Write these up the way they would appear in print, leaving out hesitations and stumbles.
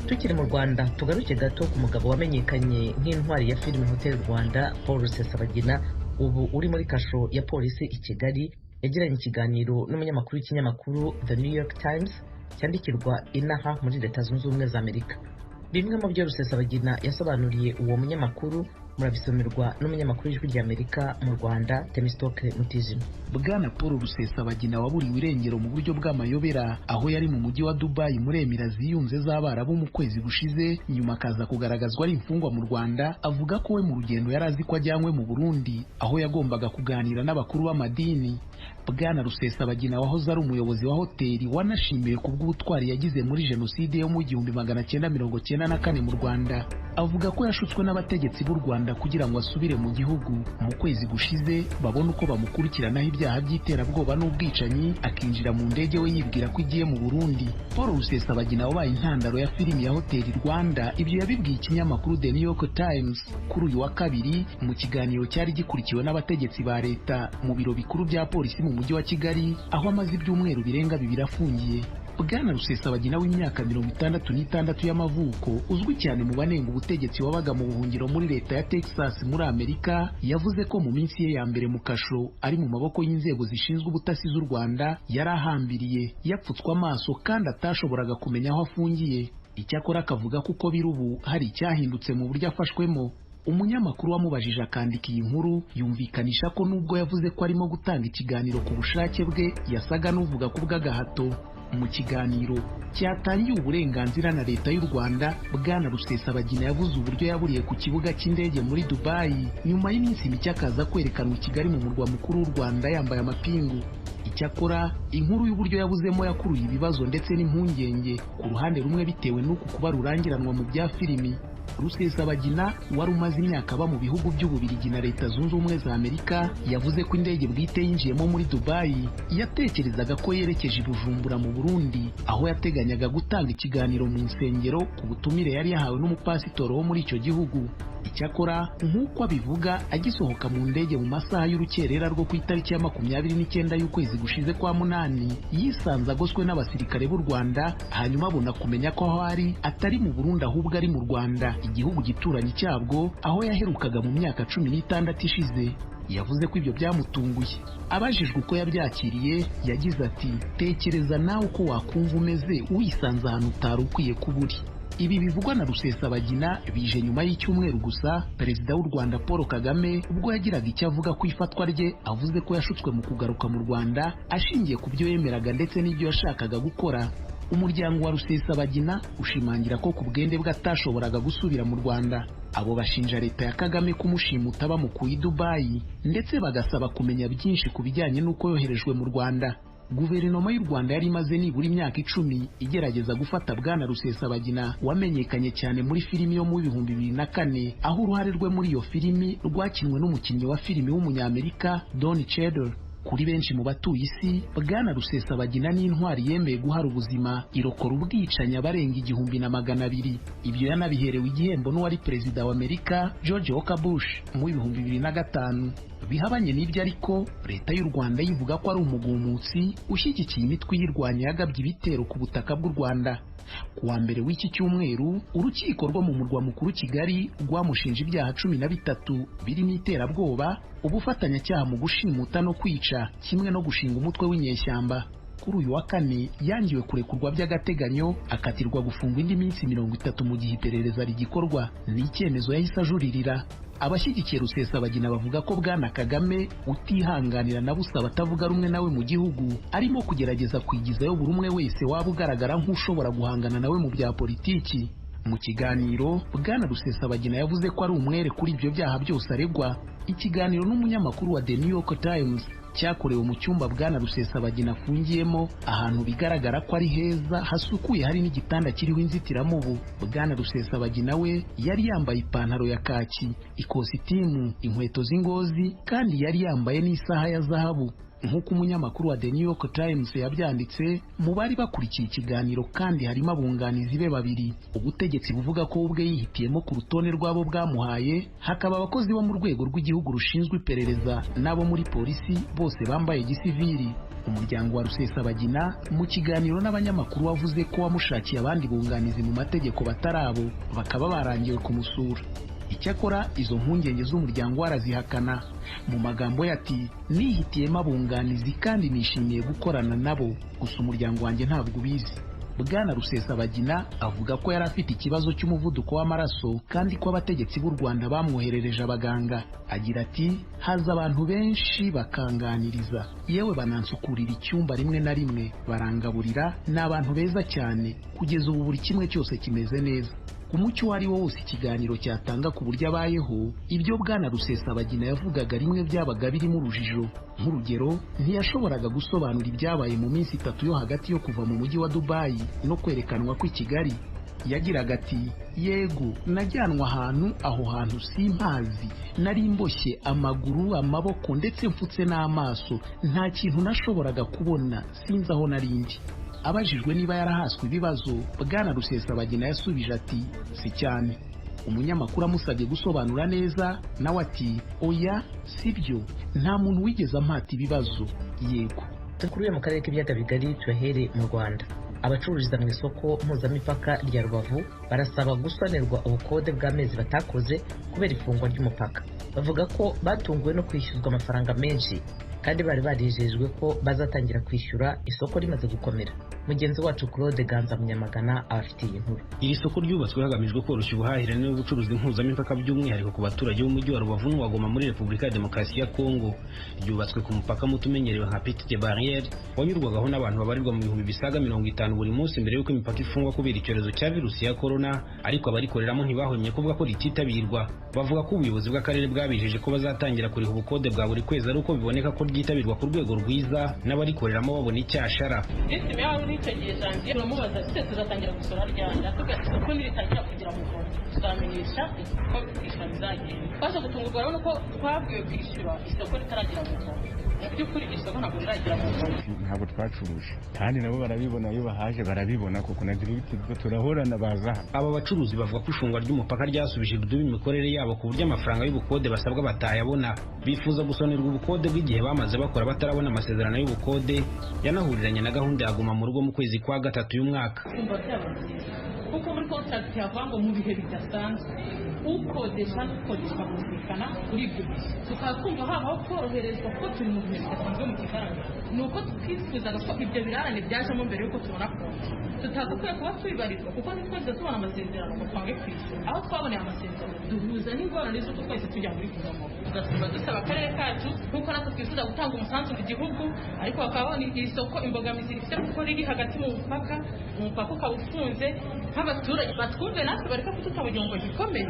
Tukiri mu Rwanda tugaruke gato ku mugabo wamenyekanye nk'intwari ya filime Hotel Rwanda Paul Rusesabagina ubu uri muri kasho ya polisi i Kigali yagiranye ikiganiro n'umunyamakuru w'ikinyamakuru The New York Times cyandikirwa inaha muri Leta Zunze Ubumwe za Amerika. Bimwe mu byo Rusesabagina yasobanuriye uwo munyamakuru murabisomerwa n'umunyamakuru w'Ijwi ry'Amerika mu Rwanda Temistocle Mutijima. Bwana Paul Rusesabagina waburiwe irengero mu buryo bw'amayobera aho yari mu mujyi wa Dubai muri Emirates ziyunze z'Abarabu mu kwezi gushize, nyuma akaza kugaragazwa ari imfungwa mu Rwanda, avuga ko we mu rugendo yari azi ko ajyanywe mu Burundi aho yagombaga kuganira n'abakuru b'amadini. Bwana Rusesabagina wahoze ari umuyobozi wa hoteli wanashimiwe ku bw'ubutwari yagize muri jenoside yo mu 1994 mu Rwanda, avuga ko yashutswe n'abategetsi b'u Rwanda kugira ngo asubire mu gihugu. Mu kwezi gushize babona uko bamukurikiranaho ibyaha by'iterabwoba n'ubwicanyi, akinjira mu ndege we yibwira ko igiye mu Burundi. Paul Rusesabagina wabaye intandaro ya filimi ya Hotel Rwanda, ibyo yabibwiye ikinyamakuru The New York Times kuri uyu wa kabiri mu kiganiro cyari gikurikiwe n'abategetsi ba leta mu biro bikuru bya polisi mu mujyi wa Kigali, aho amaze ibyumweru birenga 2 afungiye. Bwana Rusesabagina w'imyaka 66 y'amavuko, uzwi cyane mu banenga ubutegetsi wabaga mu buhungiro muri leta ya Texas muri Amerika, yavuze ko mu minsi ye ya mbere mu kasho ari mu maboko y'inzego zishinzwe ubutasi z'u Rwanda yari ahambiriye, yapfutswe amaso kandi atashoboraga kumenya aho afungiye. Icyakora akavuga ko uko biri ubu hari icyahindutse mu buryo afashwemo. Umunyamakuru wamubajije akandika iyi nkuru yumvikanisha ko nubwo yavuze ko arimo gutanga ikiganiro ku bushake bwe, yasaga n'uvuga ku bw'agahato. Mu kiganiro cyatangiye uburenganzira na leta y'u Rwanda, Bwana Rusesabagina yavuze uburyo yaburiye ku kibuga cy'indege muri Dubai, nyuma y'iminsi mike akaza kwerekanwa i Kigali mu murwa mukuru w'u Rwanda yambaye amapingu. Icyakora inkuru y'uburyo yabuzemo yakuruye ibibazo ndetse n'impungenge ku ruhande rumwe bitewe n'uku kuba rurangiranwa mu bya filimi. Rusesabagina wari umaze imyaka aba mu bihugu by'Ububiligi na Leta Zunze Ubumwe za Amerika, yavuze ko indege bwite yinjiyemo muri Dubai yatekerezaga ko yerekeje i Bujumbura mu Burundi, aho yateganyaga gutanga ikiganiro mu nsengero ku butumire yari yahawe n'umupasitoro wo muri icyo gihugu. Icyakora nk'uko abivuga, agisohoka mu ndege mu masaha y'urukerera rwo ku itariki ya 29 y'ukwezi gushize kwa munani, yisanze agoswe n'abasirikare b'u Rwanda, hanyuma abona kumenya ko aho ari atari mu Burundi ahubwo ari mu Rwanda, igihugu gituranyi cyabwo, aho yaherukaga mu myaka 16 ishize. Yavuze ko ibyo byamutunguye. Abajijwe uko yabyakiriye, yagize ati, tekereza nawe uko wakumva umeze wisanze ahantu utari ukwiye kuba uri. Ibi bivugwa na Rusesabagina bije nyuma y'icyumweru gusa Perezida w'u Rwanda Paul Kagame ubwo yagiraga icyo avuga ku ifatwa rye, avuze ko yashutswe mu kugaruka mu Rwanda ashingiye ku byo yemeraga ndetse n'ibyo yashakaga gukora. Umuryango wa Rusesabagina ushimangira ko ku bwende bwe atashoboraga gusubira mu Rwanda. Abo bashinja leta ya Kagame kumushimuta bamukuye i Dubai, ndetse bagasaba kumenya byinshi ku bijyanye n'uko yoherejwe mu Rwanda. Guverinoma y'u Rwanda yari imaze nibura imyaka 10 igerageza gufata Bwana Rusesabagina wamenyekanye cyane muri filimi yo mu 2004, aho uruhare rwe muri iyo filimi rwakinwe n'umukinnyi wa filimi w'umunyamerika Don Cheadle. Kuri benshi mu batuye isi, Bwana Rusesabagina ni intwari yemeye guhara ubuzima, irokora ubwicanyi abarenga 200,000. Ibyo yanabiherewe igihembo n'uwari perezida wa Amerika George Walker Bush mu 2005. Bihabanye n'ibyo ariko, leta y'u Rwanda yivuga ko ari umugumutsi ushyigikiye imitwe y'irwanya yagabye ibitero ku butaka bw'u Rwanda. Kuwa mbere w'iki cyumweru, urukiko rwo mu murwa mukuru Kigali rwamushinja ibyaha 13 birimo iterabwoba, ubufatanyacyaha mu gushimuta no kwica, kimwe no gushinga umutwe w'inyeshyamba. Kuri uyu wa kane yangiwe kurekurwa by'agateganyo, akatirwa gufungwa indi minsi 30 mu gihe iperereza rigikorwa. Ni icyemezo yahise ajuririra. Abashyigikiye Rusesabagina bavuga ko Bwana Kagame utihanganira na busa batavuga rumwe nawe mu gihugu, arimo kugerageza kwigizayo buri umwe wese waba ugaragara nk'ushobora guhangana nawe mu bya politiki. Mu kiganiro, Bwana Rusesabagina yavuze ko ari umwere kuri ibyo byaha byose aregwa. Ikiganiro n'umunyamakuru wa The New York Times cyakorewe mu cyumba Bwana Rusesabagina afungiyemo, ahantu bigaragara ko ari heza hasukuye, hari n'igitanda kiriho inzitiramubu. Bwana Rusesabagina we yari yambaye ipantaro ya kaki, ikositimu, inkweto z'ingozi, kandi yari yambaye n'isaha ya zahabu. nk'uko umunyamakuru wa The New York Times yabyanditse. Mu bari bakurikiye ikiganiro kandi harimo abunganizi be babiri. Ubutegetsi buvuga ko ubwe yihitiyemo ku rutonde rw'abo bwamuhaye, hakaba abakozi bo mu rwego rw'igihugu rushinzwe iperereza n'abo muri polisi bose bambaye gisivili. Umuryango wa Rusesabagina mu kiganiro n'abanyamakuru wavuze ko wamushakiye abandi bunganizi mu mategeko batarabo, bakaba barangiwe kumusura. Icyakora izo mpungenge z'umuryango warazihakana. Mu magambo yati, nihitiyemo abunganizi kandi nishimiye gukorana nabo, gusa umuryango wanjye ntabwo ubizi. Bwana Rusesabagina avuga ko yari afite ikibazo cy'umuvuduko w'amaraso kandi ko abategetsi b'u Rwanda bamwoherereje abaganga. Agira ati, haza abantu benshi bakanganiriza, yewe banansukurira icyumba rimwe na rimwe, barangaburira, ni abantu beza cyane, kugeza ubu buri kimwe cyose kimeze neza. Ku mucyo wari wo wose ikiganiro cyatanga ku buryo abayeho, ibyo Bwana Rusesabagina yavugaga rimwe byabaga birimo urujijo. Nk'urugero, ntiyashoboraga gusobanura ibyabaye mu minsi 3 yo hagati yo kuva mu mujyi wa Dubai no kwerekanwa ko i Kigali. Yagiraga ati, yego najyanwa ahantu, aho hantu simpazi, nari mboshye amaguru, amaboko ndetse mfutse n'amaso, nta kintu nashoboraga kubona, sinzi aho narindi. Abajijwe niba yarahaswe ibibazo, Bwana Rusesabagina yasubije ati, si cyane. Umunyamakuru amusabye gusobanura neza, nawe ati, oya sibyo, nta muntu wigeze ampata ibibazo. Yego. Tukuriye mu karere k'ibiyaga bigari tuhere mu Rwanda. Abacururiza mu isoko mpuzamipaka rya Rubavu barasaba gusonerwa ubukode bw'amezi batakoze kubera ifungwa ry'umupaka. Bavuga ko batunguwe no kwishyuzwa amafaranga menshi kandi bari barijejwe ko bazatangira kwishyura isoko rimaze gukomera. Mugenzi wacu Claude Ganza Munyamagana abafitiye inkuru. Iri soko ryubatswe hagamijwe koroshya ubuhahirane n'ubucuruzi mpuzamipaka by'umwihariko ku baturage b'umujyi wa Rubavu n'uwa Goma muri Repubulika ya Demokarasi ya Kongo. Ryubatswe ku mupaka muto umenyerewe nka Petite Barrière, wanyurwagaho n'abantu babarirwa mu bihumbi bisaga 50 buri munsi mbere y'uko imipaka ifungwa kubera icyorezo cya virusi ya corona, ariko abarikoreramo ntibahwemye kuvuga ko rititabirwa. Bavuga ko ubuyobozi bw'akarere bwabijeje ko bazatangira kuriha ubukode bwa buri kwezi, ari uko biboneka ko ryitabirwa ku rwego rwiza n'abarikoreramo babona icyashara. turamubaza ese tuzatangira gusora ryanda tugatse ko niritangira kugira mu Rwanda tuzamenyesha ko kwishyura bizagenda. Twaje gutungurwa rero ko twabwiwe kwishyura isoko ritaragira mu Rwanda. By'ukuri isoko ntabwo riragira mu Rwanda. Ntabwo twacuruje kandi nabo barabibona, iyo bahaje barabibona kuko na directive turahorana baza. Aba bacuruzi bavuga ko ifungwa ry'umupaka ryasubije udubi imikorere yabo ku buryo amafaranga y'ubukode basabwa batayabona. Bifuza gusonerwa ubukode bw'igihe bamaze bakora batarabona amasezerano y'ubukode yanahuriranye na gahunda ya Guma mu Rugo mu kwezi kwa 3 y'umwaka. Kuko muri contract yavango mu bihe bidasanzwe ukodesha n'ukodeshwa kumvikana kuri ibyo bihe tukakumva habaho koroherezwa ko turi mu bihe bidasanzwe mu kigaragara. Ni uko twifuzaga ko ibyo birarane byajemo mbere y'uko tubona konti tutagakwiye kuba tubibarizwa kuko ntitwajya tubona amasezerano ngo twange kwishyura. Aho twaboneye amasezerano duhuza n'ingorane z'uko twese tujya muri Guma tugasaba dusaba akarere kacu kuko natwe twifuza gutanga umusanzu mu gihugu, ariko bakabona iri soko imbogamizi rifite kuko riri hagati mu mupaka, umupaka ukaba ufunze. Nk'abaturage batwumve natwe bareka kututabonye ngo gikomeye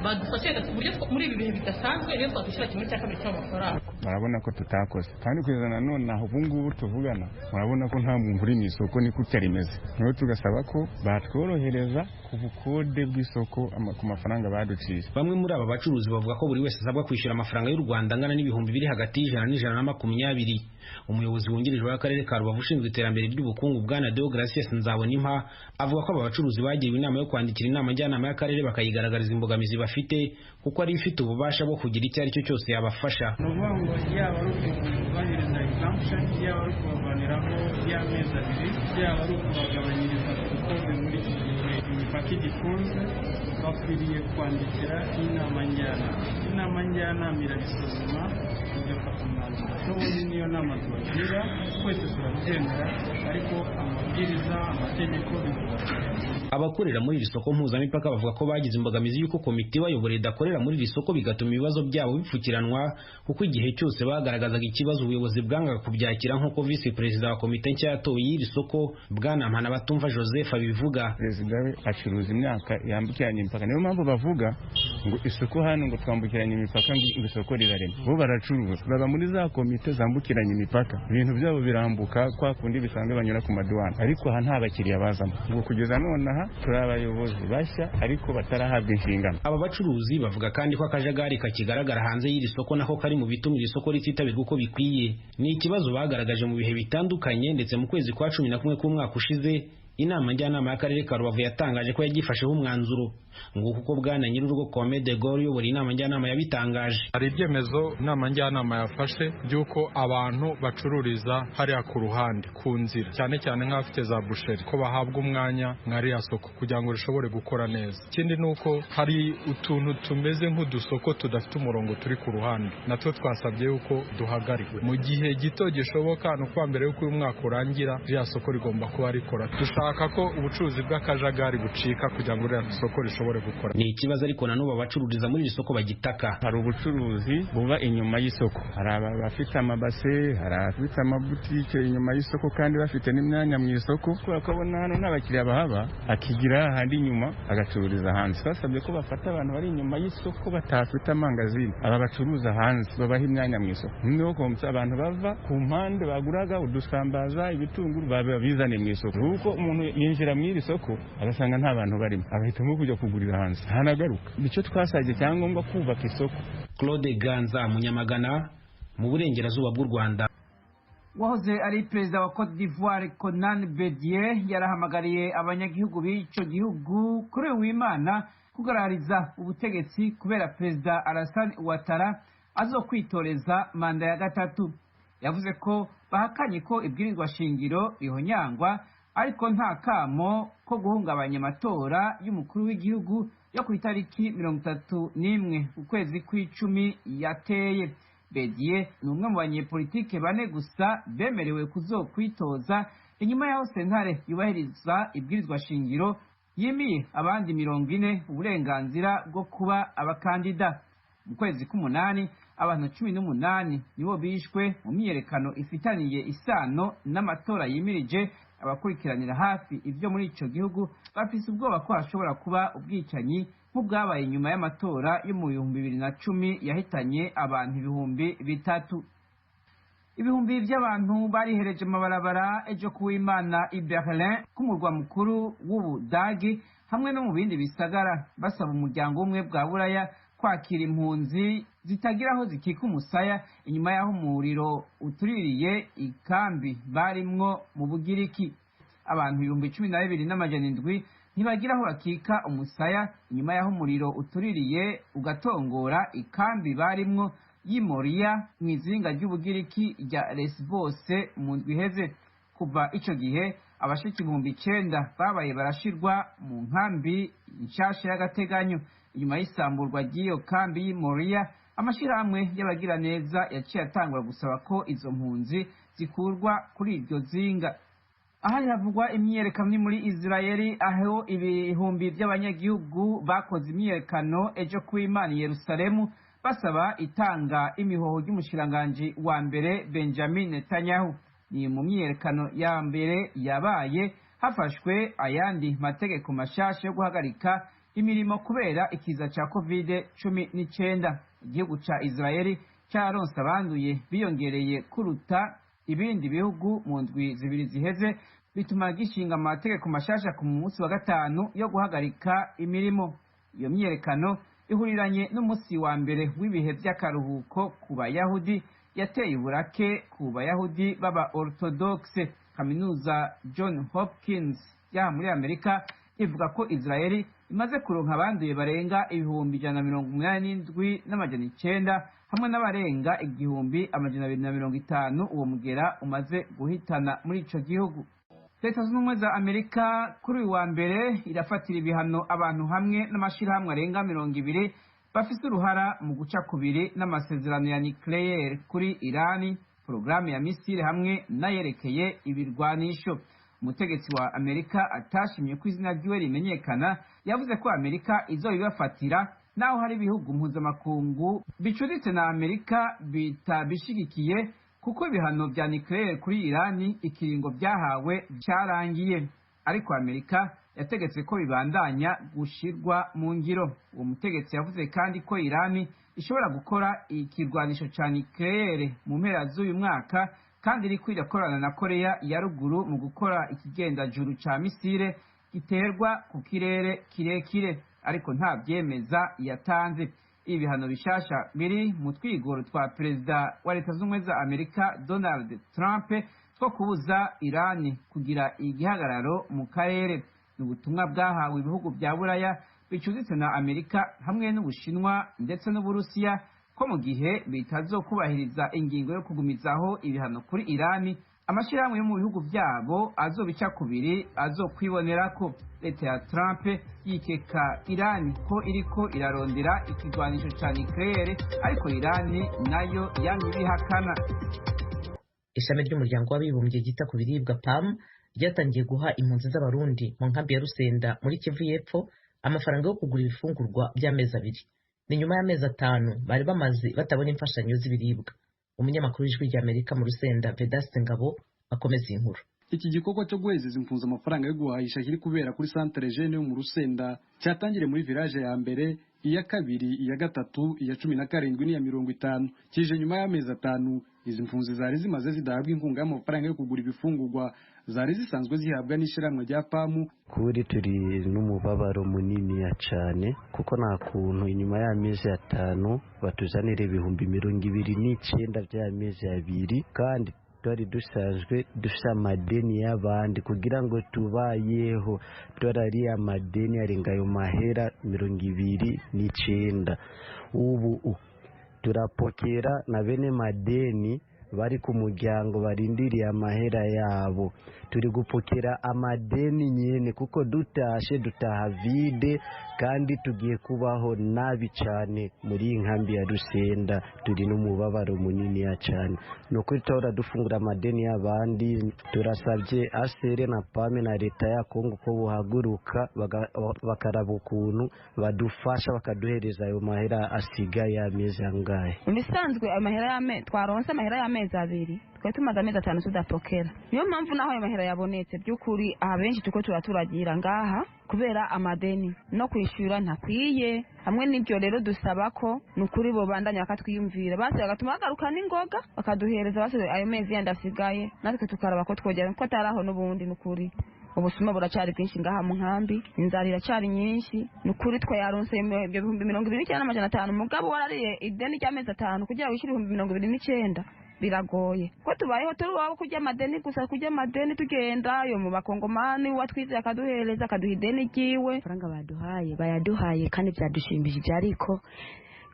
badufashe ku buryo muri ibi bihe bidasanzwe rero twadushyira kimwe cya kabiri cy'amafaranga. Barabona ko tutakoze kandi kwizana none aho ubungubu tuvugana murabona ko nta muntu uri mu isoko ni kucyo rimeze. Niho tugasaba ko batworohereza ku bukode bw'isoko ku mafaranga baduciye. Bamwe muri aba bacuruzi bavuga ko buri wese asabwa kwishyura amafaranga y'u Rwanda angana n'ibihumbi biri hagati y'Ijana n'120. Umuyobozi wungirije w'akarere ka Rubavu ushinzwe iterambere ry'ubukungu Bwana Deogratias Nzabonimpa avuga ko aba bacuruzi bagiriwe inama yo kwandikira inama njyanama y'akarere bakayigaragariza imbogamizi bafite kuko ari ifite ububasha bwo kugira icyo ari cyo cyose yabafasha. N'uvuga yaba ari ukubahiriza exemption, yaba ari ukubavaniraho y'amezi 2, yaba ari ukubagabanyiriza ubukode muri iki gihe imipaka igifunze, bakwiriye kwandikira inama njyanama. Inama njyanama irabisuzuma igafata umwanzuro. N'ubundi niyo nama tubagira twese turabyemera, ariko amabwiriza amategeko abakorera muri iri soko mpuzamipaka bavuga ko bagize imbogamizi y'uko komite ibayobora idakorera muri iri soko bigatuma ibibazo byabo bipfukiranwa kuko igihe cyose bagaragazaga ikibazo ubuyobozi bwangaga kubyakira nk'uko visi perezida wa komite nshya yatowe y'iri soko Bwana Mpanabatumva Joseph abivuga. Perezida we acuruza imyaka yambukiranya imipaka. Niyo mpamvu bavuga ngo isoko hano ngo twambukiranye imipaka ngo isoko rirarema. Bo baracuruza, baba muri za komite zambukiranya imipaka, ibintu byabo birambuka kwa kundi bisanzwe banyura ku maduwana, ariko aha nta bakiriya bazamo. Ubwo kugeza none aha turi abayobozi bashya ariko batarahabwa inshingano. Aba bacuruzi bavuga kandi ko akajagari kakigaragara hanze y'iri soko nako kari mu bituma iri soko rititabirwa uko bikwiye. Ni ikibazo bagaragaje mu bihe bitandukanye, ndetse mu kwezi kwa 11 k'umwaka ushize inama njyanama y'akarere ka Rubavu yatangaje ko yagifasheho umwanzuro ngo kuko bwana nyir'urugo Kwame de Gaulle uyobora inama njyanama yabitangaje. Hari ibyemezo inama njyanama yafashe by'uko abantu bacururiza hariya ku ruhande ku nzira, cyane cyane nk'abafite za busheri, ko bahabwa umwanya mwariya soko kugira ngo rishobore gukora neza. Ikindi ni uko hari utuntu tumeze nk'udusoko tudafite umurongo turi ku ruhande, natwo twasabye yuko duhagarikwe mu gihe gito gishoboka. No kuba mbere y'uko uyu mwaka urangira ririya soko rigomba kuba rikora. Dushaka ko ubucuruzi bw'akajagari bucika kugira ngo ririya soko rishobore gukora. Ni ikibazo ariko na n'ubu abacururiza muri iri soko bagitaka. Hari ubucuruzi buba inyuma y'isoko, hari abafite amabase, hari abafite amabutike inyuma y'isoko kandi bafite n'imyanya mu isoko, kubera ko abona hano n'abakiriya bahaba akigira ahandi inyuma agacururiza hanze. Basabye ko bafata abantu bari inyuma y'isoko batafite amangazini, aba bacuruza hanze babaha imyanya mu isoko. Niho komsa abantu bava ku mpande baguraga udusambaza, ibitunguru babizane mu isoko. Uko umuntu yinjira mu iri soko agasanga nta bantu barimo, abahitamo kujya kugurira hanze ntanagaruka. Nicyo twasabye cyangombwa kubaka isoko. Claude Ganza Munyamagana mu burengerazuba bw'u Rwanda. Wahoze ari perezida wa Cote d'Ivoire Konan Bedie yarahamagariye abanyagihugu b'ico gihugu kuri w'Imana kugarariza ubutegetsi kubera perezida Alassane Ouattara azokwitoreza manda ya gatatu. Yavuze ko bahakanye ko ibwirizwa shingiro rihonyangwa, ariko nta kamo ko guhungabanya amatora y'umukuru w'igihugu yo ku itariki 31 ukwezi kw'icumi yateye. Bedie ni umwe mu banyepolitike bane gusa bemerewe kuzokwitoza inyuma yaho sentare yubahiriza ibwirizwa shingiro yimiye abandi 40 uburenganzira bwo kuba abakandida. Mu kwezi k'umunani abantu 18 nibo bishwe mu myiyerekano ifitaniye isano n'amatora yimirije. Abakurikiranira hafi ibyo muri ico gihugu bafise ubwoba ko hashobora kuba ubwicanyi nk'ubwabaye nyuma y'amatora yo mu 2010 yahitanye abantu 3,000. Ibihumbi by'abantu barihereje amabarabara ejo kuw'Imana i Berlin k'umurwa mukuru w'Ubudagi hamwe no mu bindi bisagara basaba umuryango umwe bwa Buraya kwakira impunzi zitagira aho zikika umusaya inyuma y'aho umuriro utuririye ikambi barimwo mu Bugiriki. Abantu 12,700 ntibagira aho bakika umusaya inyuma y'aho umuriro utuririye ugatongora ikambi barimwo y'Imoria mu izinga ry'Ubugiriki rya Lesbos mu ndwi iheze. Kuva ico gihe abashika 9,000 babaye barashirwa mu nkambi nshasha y'agateganyo. Inyuma y'isamburwa ry'iyo kambi y'Imoria, amashirahamwe y'abagira neza yaciye atangura gusaba ko izo mpunzi zikurwa kuri iryo zinga. Ahari havugwa imyiyerekano muri Israeli, aho ibihumbi by'abanyagihugu bakoze imyiyerekano ejo kuw'Imana i Yerusalemu basaba itanga imihoho ry'umushikiranganji wa mbere Benjamin Netanyahu. Ni mu myiyerekano ya mbere yabaye hafashwe ayandi mategeko mashasha yo guhagarika imirimo kubera ikiza ca COVID-19. Igihugu ca Israeli cyaronse abanduye biyongereye kuruta ibindi bihugu mu ndwi zibiri ziheze, bituma gishinga amategeko mashasha ku munsi wa gatanu yo guhagarika imirimo. Iyo myiyerekano ihuriranye n'umunsi wa mbere w'ibihe by'akaruhuko ku Bayahudi yateye uburake ku Bayahudi baba Orthodoxe. Kaminuza John Hopkins ya muri Amerika ivuga ko Israeli imaze kuronka abanduye barenga 187,900 hamwe n'abarenga 1,250 uwo mugera umaze guhitana muri ico gihugu. Leta Zunze Ubumwe za Amerika kuri uyu wa mbere irafatira ibihano abantu hamwe n'amashirahamwe arenga 20 bafise uruhara mu guca kubiri n'amasezerano ya nucleaire kuri Irani, porogaramu ya misile hamwe n'ayerekeye ibirwanisho. Umutegetsi wa Amerika atashimye ko izina ryiwe rimenyekana yavuze ko Amerika izobibafatira naho hari ibihugu mpuzamakungu bicuritse na Amerika bitabishigikiye kuko ibihano bya nucleaire kuri Irani ikiringo byahawe cyarangiye. ariko Amerika yategetse ko bibandanya gushirwa mu ngiro. Uwo mutegetsi yavuze kandi ko Irani ishobora gukora ikirwanisho ca nucleaire mu mpera z'uyu mwaka kandi iriko irakorana na Korea ya ruguru mu gukora ikigendajuru ca misile giterwa ku kirere kirekire, ariko nta vyemeza yatanze. Ibi bihano bishasha biri mu twigoro twa perezida wa Leta z'Ubumwe za Amerika Donald Trump two kubuza Irani kugira igihagararo mu karere. Ni ubutumwa bwahawe ibihugu bya Buraya bicuditse na Amerika hamwe n'Ubushinwa ndetse n'Uburusiya ko mu gihe bitazokubahiriza ingingo yo kugumizaho ibihano kuri Irani, amashirahamwe yo mu bihugu byabo azobica kubiri azokwibonerako. Leta ya Trump yikeka Irani ko iriko irarondera ikigwanisho ca nucleaire, ariko Irani nayo yamye ibihakana. Ishami ry'umuryango w'abibumbye ryita ku biribwa PAM ryatangiye guha impunzi z'abarundi mu nkambi ya Rusenda muri Kivu y'Epfo amafaranga yo kugura ibifungurwa by'amezi 2. Ni nyuma y'amezi 5 bari bamaze batabona imfashanyo z'ibiribwa. Umunyamakuru w'ijwi ry'Amerika mu Rusenda Vedaste Ngabo akomeza inkuru. Iki gikorwa cyo guhezeza impunzi amafaranga yo guhahisha kiri kubera kuri Centre Jeune yo mu Rusenda cyatangire muri village ya mbere, iya kabiri, iya gatatu, iya 17 n'iya 50. Kije nyuma y'amezi 5 izi mpunzi zari zimaze zidahabwa inkunga y'amafaranga yo kugura ibifungurwa zari zisanzwe zihabwa n'ishiramwe rya PAM. Kuri turi n'umubabaro munini ya cyane kuko nta kuntu inyuma y'amezi 5 batuzanire ibihumbi 29 by'amezi 2 kandi twari dusanzwe dufite amadeni y'abandi kugira ngo tubayeho. Dorari amadeni arenga ayo mahera 29. Ubu turapokera na bene madeni bari ku muryango barindiriye amahera yabo. Turi gupokera amadeni nyene kuko dutashe dutaha vide kandi tugiye kubaho nabi cyane muri inkambi ya Rusenda. Turi n'umubabaro munini ya cyane nuko tora dufungura amadeni y'abandi. Turasabye asere na PAM na leta ya Kongo ko buhaguruka bakaraba ukuntu badufasha bakaduhereza ayo mahera asigaye amezi angahe. Imisanzwe amahera twaronse amahera y'amezi 2 twari tumaze amezi 5 tudapokera. Niyo mpamvu naho ayo mahera yabonetse by'ukuri abenshi tuko turaturagira ngaha kubera amadeni no kwishura ntakwiye. Hamwe n'ibyo rero dusaba ko nukuri bo bandanya bakatwiyumvira base bagatuma bagaruka n'ingoga bakaduhereza base ayo mezi yandasigaye natwe tukaraba ko twogera ko ataraho n'ubundi. Nukuri ubusuma buracari bwinshi ngaha mu nkambi, inzara iracari nyinshi. Nukuri twayaronse ibyo 29,500 mugabo warariye ideni ry'amezi 5 kugira wishire 29,000 biragoye ko tubayeho turi wabo kujya amadeni gusa kujya amadeni tugenda yo mu bakongomani watwize akaduhereza akaduha ideni giwe faranga bayaduhaye kandi byadushimishije, ariko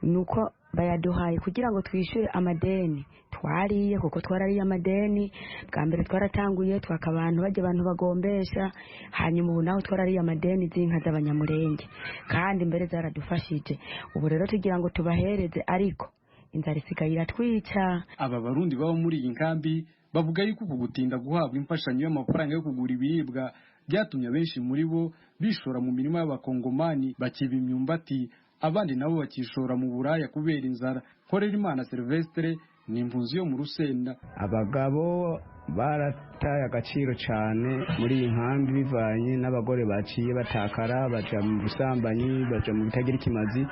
nuko bayaduhaye kugira ngo twishyure amadeni twariye kuko twarariye amadeni bwa mbere. Twaratanguye twaka abantu bajya abantu bagombesha, hanyuma ubu naho twarariye amadeni z'inka z'abanyamurenge kandi mbere zaradufashije. Ubu rero tugira ngo tubahereze ariko inzara isigaye iratwica. Aba barundi baba muri iyi nkambi bavuga yuko uku gutinda guhabwa imfashanyo y'amafaranga yo kugura ibiribwa byatumye benshi muri bo bishora mu mirima y'abakongomani bakiba imyumbati, abandi nabo bakishora mu buraya kubera inzara. Korerimana Silvestre ni impunzi yo mu Rusenda. Abagabo barataye agaciro cyane muri iyi nkambi bivanye n'abagore baciye batakara baja mu busambanyi, baja mu bitagira ikimazi,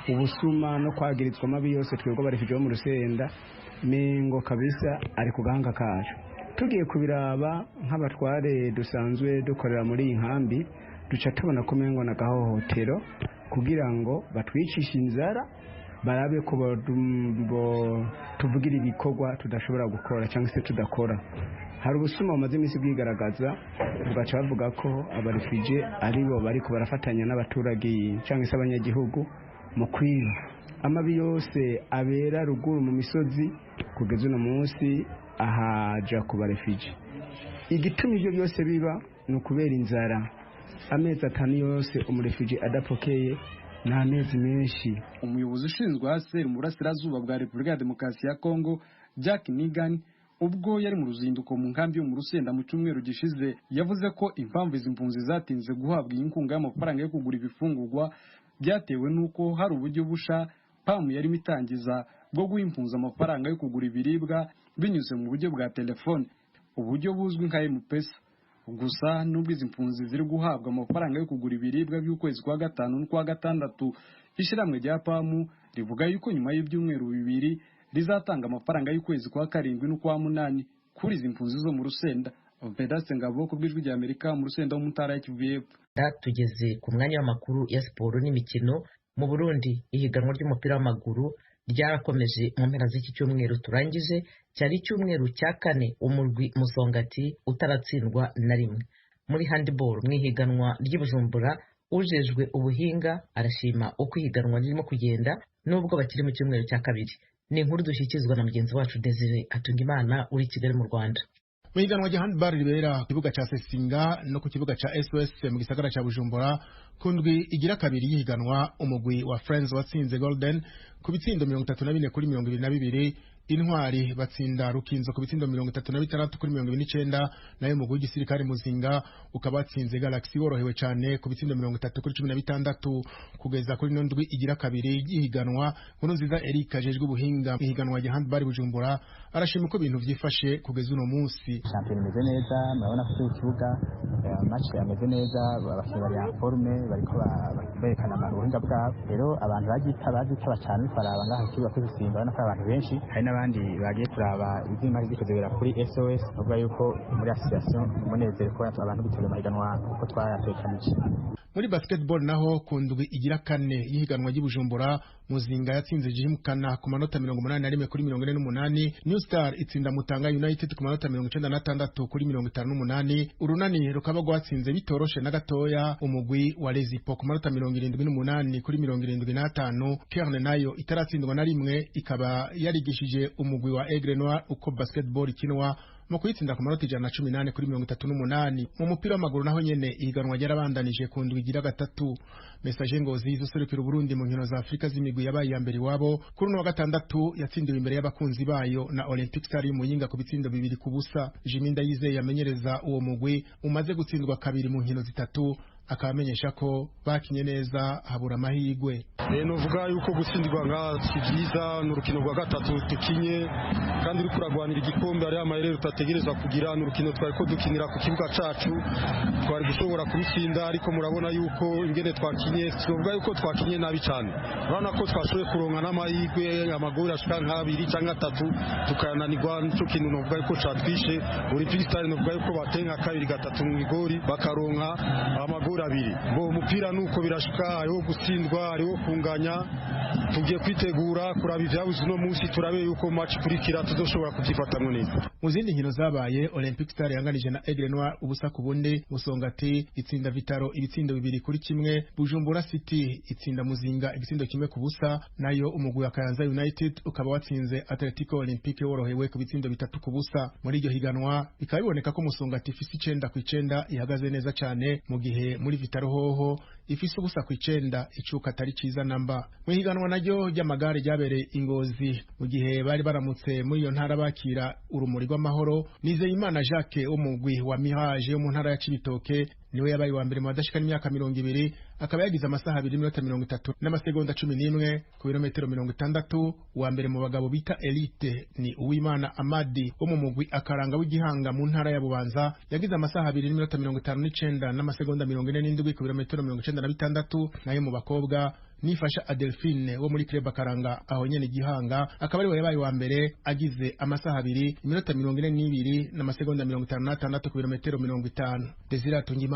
ubusuma no kwagirizwa amabi yose. Twebwe barifije mu Rusenda mengo kabisa ari ku gahanga kacu. Tugiye kubiraba nk'abatware dusanzwe dukorera muri iyi nkambi duca tubona ko mengo na gahohotero kugira ngo batwicishe inzara barabe ko tuvugira ibikorwa tudashobora gukora cyangwa se tudakora. Hari ubusuma bumaze iminsi bwigaragaza bugaca bavuga ko abarifije aribo bariko barafatanya n'abaturage cyangwa se abanyagihugu mu kwiba. Amabi yose abera ruguru mu misozi kugeza uno munsi ahaja ku barifije. Igituma ibyo byose biba ni ukubera inzara. Amezi 5 yose umurifije adapokeye ni amezi menshi. Umuyobozi ushinzwe ASER mu burasirazuba bwa Repubulika ya Demokarasi ya Kongo Jack Nigan ubwo yari mu ruzinduko mu nkambi yo mu Rusenda mu cyumweru gishize yavuze ko impamvu izi mpunzi zatinze guhabwa inkunga y'amafaranga yo kugura ibifungurwa byatewe nuko hari uburyo busha PAM yari mitangiza bwo guha impunzi amafaranga yo kugura ibiribwa binyuze mu buryo bwa telefone, uburyo buzwi nka M-Pesa. gusa nubwo izi mpunzi ziri guhabwa amafaranga yo kugura ibiribwa by'ukwezi kwa gatanu n'ukwa gatandatu, ishyirahamwe rya PAM rivuga yuko nyuma y'ibyumweru bibiri rizatanga amafaranga y'ukwezi kwa karindwi n'ukwa munani kuri izi mpunzi zo mu Rusenda. Vedaste Ngabo ku bw'ijwi rya Amerika mu Rusenda wo mu ntara ya Kivu y'Epfo. Tugeze ku mwanya w'amakuru ya siporo n'imikino. Mu Burundi ihiganwa ry'umupira w'amaguru ryarakomeje mu mpera z'iki cyumweru turangije, cyari icyumweru cya kane umurwi Musongati utaratsindwa na rimwe. Muri handball mu ihiganwa ry'Ibujumbura, ujejwe ubuhinga arashima uko ihiganwa ririmo kugenda nubwo bakiri mu cyumweru cya kabiri. Ni inkuru dushyikizwa na mugenzi wacu Desire Atungimana uri Kigali mu Rwanda. Mu higanwa rya handball ribera ku kibuga cya Sesinga no ku kibuga cya SOS mu gisagara cya Bujumbura, kundwi igira kabiri yihiganwa umugwi wa Friends watsinze Golden ku bitsindo 34-22, Intwari batsinda Rukinzo ku bitsindo 36-29, nayo umugwi w'igisirikare Muzinga ukaba watsinze Galaxy worohewe cyane ku bitsindo 30-16. Kugeza kuri ndwi igira kabiri yihiganwa, Nkurunziza Eric ajejwe ubuhinga ihiganwa rya handball Bujumbura arashima uko ibintu vyifashe kugeza uno munsi. Champion imeze neza, murabona ko ku kibuga match yameze neza, abakinnyi bari en forme, bariko berekana ubuhinga bwabo. Rero abantu bagitaba cyane faraba ngaho kibuga kwisimba, bana ko abantu benshi, hari n'abandi bagiye kuraba izima zikozera kuri SOS, ubwo yuko muri association umunezero ko abantu bitewe amahiganwa uko twayatekanije. Muri basketball naho kundwi igira kane yihiganwa ry'Ibujumbura, Muzinga yatsinze Jimkana ku manota 81-48, New Star itsinda Mutanga United ku manota 96-58, Urunani rukaba rwatsinze bitoroshe na gatoya umugwi wa Lezipo ku manota 78-75, Kerne nayo itaratsindwa na rimwe ikaba yarigishije umugwi wa Aigle Noir uko basketball ikinwa mu kuyitsinda ku manota 118-38. Mu mupira w'amaguru naho nyene ihiganwa ryarabandanije ku ndwi igira gatatu. Message Ngozi izoserukira Burundi mu nkino za Afrika z'imigwi yabaye ya mbere wabo kuri wa gatandatu yatsindiwe imbere y'abakunzi bayo na Olympic Star y'Umuyinga ku bitsindo 2-0. Jimmy Ndayizeye yamenyereza uwo mugwi umaze gutsindwa kabiri mu nkino zitatu, akamenyesha ko bakinye neza habura amahirwe. Novuga yuko gutsindirwa nga sivyiza n'urukino rwa gatatu tukinye kandi uri kuragwanira igikombe ari amaherero tutategereza kugira n'urukino twari ko dukinira ku kibuga cacu twari gushobora kubitsinda, ariko murabona yuko ingene twakinye novuga yuko twakinye nabi cyane. Urabona ko twashoboye kuronka n'amahirwe amagori ashika nk'abiri cyangwa atatu tukananirwa n'icyo kintu novuga yuko catwishe. Olympic Star novuga yuko batenga kabiri gatatu mu igori bakaronka amagori abiri. Bo umupira nuko birashika, hariho gutsindwa, hariho kunganya. Tugiye kwitegura kuraba ivyabuze no munsi, turabe yuko match kurikira tuzoshobora kuvyifatamwo neza. Mu zindi nkino zabaye, Olympic Star yanganije na Aigle Noir ubusa ku bundi, Musongati itsinda Vitaro ibitsindo 2-1, Bujumbura City itsinda Muzinga igitsindo 1-0, nayo umugwi wa Kayanza United ukaba watsinze Atletico Olympique worohewe ku bitsindo 3-0. Muri iryo higanwa bikaba biboneka ko Musongati ifise 9-9 ihagaze neza cyane, mu gihe muri Vitaro hoho ifise ubusa ku 9 icuka atari ciza namba. Mu higanwa naryo ry'amagare ryabereye Ingozi, mu gihe bari baramutse muri iyo ntara bakira urumuri rw'amahoro, Nizeyimana Jacques umugwi wa Mirage yo mu ntara ya Cibitoke niwe yabaye wa mbere mu badashika n'imyaka 20, akaba yagize amasaha 2:30 ku birometero 60. Wa mbere mu bagabo bita Elite ni Uwimana Amadi wo mu mugwi Akaranga w'Igihanga mu ntara ya Bubanza, yagize amasaha 2:59 ku birometero 96. Nayo mu bakobwa Nifasha Adelphine wo muri Club Akaranga aho nyene Gihanga, akaba ari we yabaye wa mbere agize amasaha 2:42:56 ku birometero 50. Desire Atungimana.